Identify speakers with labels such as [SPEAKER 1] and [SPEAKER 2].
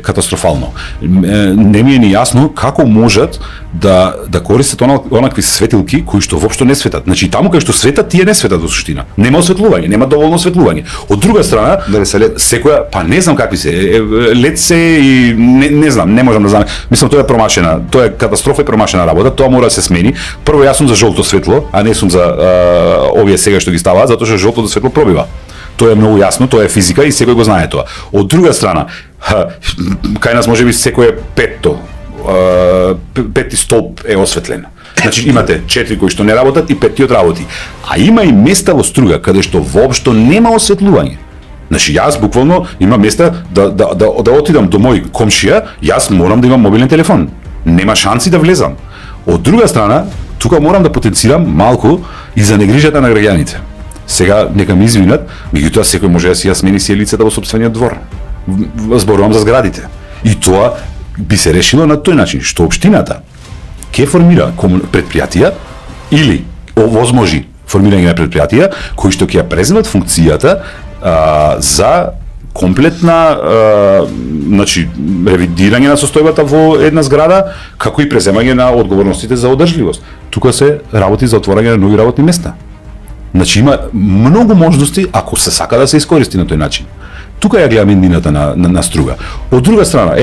[SPEAKER 1] катастрофално. Не ми е ни јасно како можат да користат онакви светилки кои што воопшто не светат. Значи таму кај што светат, тие не светат во суштина. Нема осветлување, нема доволно осветлување. Од друга страна, секоја, па не знам какви се, лед се и не знам, не можам да знам. Мислам тоа е промашена, тоа е катастрофа и промашена работа, тоа мора да се смени. Прво јас сум за жолто светло, а не сум за овие сега што ги ставаат, затоа што жолтото светло пробива. Тоа е многу јасно, тоа е физика и секој го знае тоа. Од друга страна, кај нас можеби секој пети столб е осветлен. Значи имате 4 кои што не работат и 5-тиот работи. А има и места во струга каде што воопшто нема осветлување. Значи јас буквално има места да отидам до мој комшија, јас морам да имам мобилен телефон. Нема шанси да влезам. Од друга страна, тука морам да потенцирам малку и за негрижата на граѓаните. Сега нека ми извинат, меѓутоа секој може да си ја смени сијалицата во сопствениот двор. Зборувам за зградите. И тоа би се решило на тој начин, што општината ќе формира предпријатија или овозможи формирање на предпријатија кои што ќе ја преземат функцијата за комплетна значи ревидирање на состојбата во една зграда, како и преземање на одговорностите за одржливост. Тука се работи за отворање на нови работни места. Значи има многу можности ако се сака да се искористи на тој начин. Тука ја гледам еднината на струга. Од друга страна,